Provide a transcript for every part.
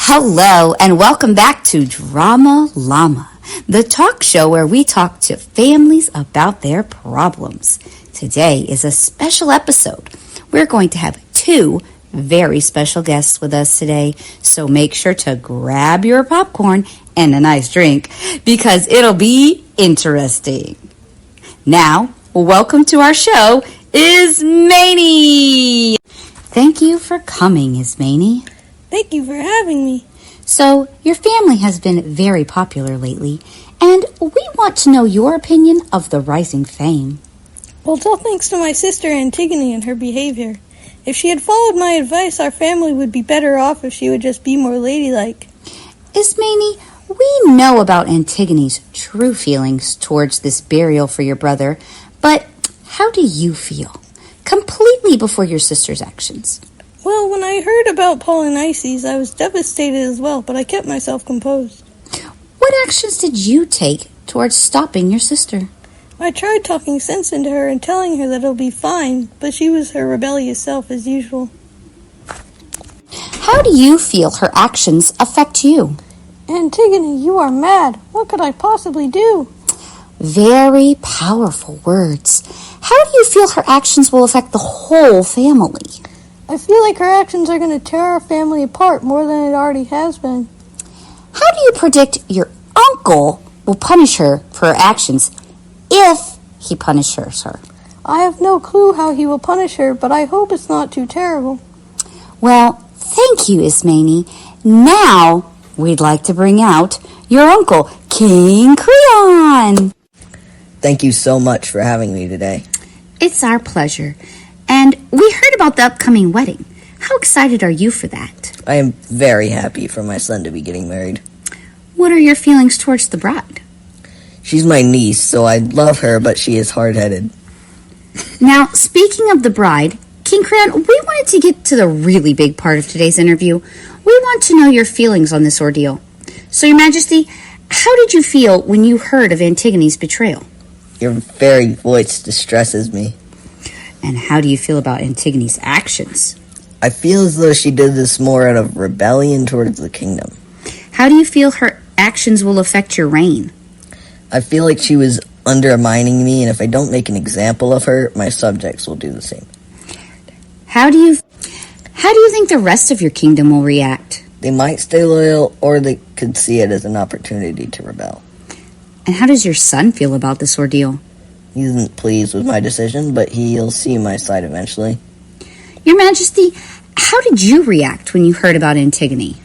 Hello, and welcome back to Drama Llama, the talk show where we talk to families about their problems. Today is a special episode. We're going to have two very special guests with us today, so make sure to grab your popcorn and a nice drink because it'll be interesting. Now, welcome to our show, Ismani. Thank you for coming, Ismani. Thank you for having me. So, your family has been very popular lately, and we want to know your opinion of the rising fame. Well, it's all thanks to my sister Antigone and her behavior. If she had followed my advice, our family would be better off if she would just be more ladylike. Ismani, we know about Antigone's true feelings towards this burial for your brother, but how do you feel? Completely before your sister's actions. Well, when I heard about Polynices, I was devastated as well, but I kept myself composed. What actions did you take towards stopping your sister? I tried talking sense into her and telling her that it'll be fine, but she was her rebellious self as usual. How do you feel her actions affect you? Antigone, you are mad. What could I possibly do? Very powerful words. How do you feel her actions will affect the whole family? I feel like her actions are going to tear our family apart more than it already has been. How do you predict your uncle will punish her for her actions if he punishes her? I have no clue how he will punish her, but I hope it's not too terrible. Well, thank you, Ismani. Now, we'd like to bring out your uncle, King Creon. Thank you so much for having me today. It's our pleasure. And we heard about the upcoming wedding. How excited are you for that? I am very happy for my son to be getting married. What are your feelings towards the bride? She's my niece, so I love her, but she is hard-headed. Now, speaking of the bride, King Creon, we wanted to get to the really big part of today's interview. We want to know your feelings on this ordeal. So, Your Majesty, how did you feel when you heard of Antigone's betrayal? Your very voice distresses me. And how do you feel about Antigone's actions? I feel as though she did this more out of rebellion towards the kingdom. How do you feel her actions will affect your reign? I feel like she was undermining me, and if I don't make an example of her, my subjects will do the same. How do you think the rest of your kingdom will react? They might stay loyal, or they could see it as an opportunity to rebel. And how does your son feel about this ordeal? He isn't pleased with my decision, but he'll see my side eventually. Your Majesty, how did you react when you heard about Antigone?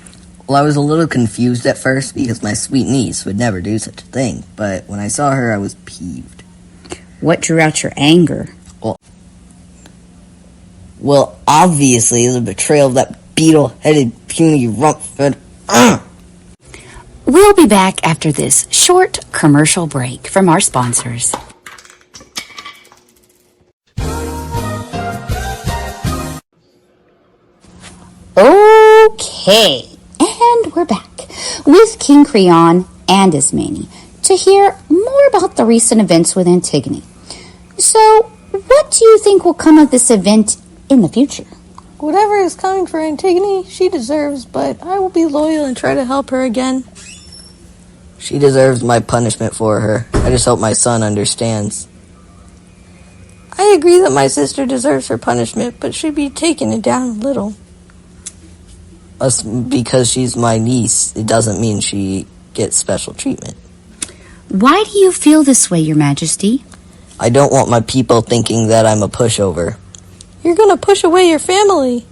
Well, I was a little confused at first because my sweet niece would never do such a thing, but when I saw her, I was peeved. What drew out your anger? Well, obviously, the betrayal of that beetle-headed, puny rumpfed. We'll be back after this short commercial break from our sponsors. Okay, and we're back with King Creon and Ismani to hear more about the recent events with Antigone. So, what do you think will come of this event in the future? Whatever is coming for Antigone, she deserves, but I will be loyal and try to help her again. She deserves my punishment for her. I just hope my son understands. I agree that my sister deserves her punishment, but should be taken it down a little. Because she's my niece, it doesn't mean she gets special treatment. Why do you feel this way, Your Majesty? I don't want my people thinking that I'm a pushover. You're going to push away your family.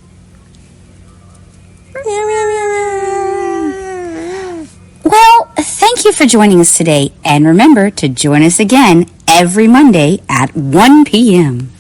Well, thank you for joining us today, and remember to join us again every Monday at 1 p.m.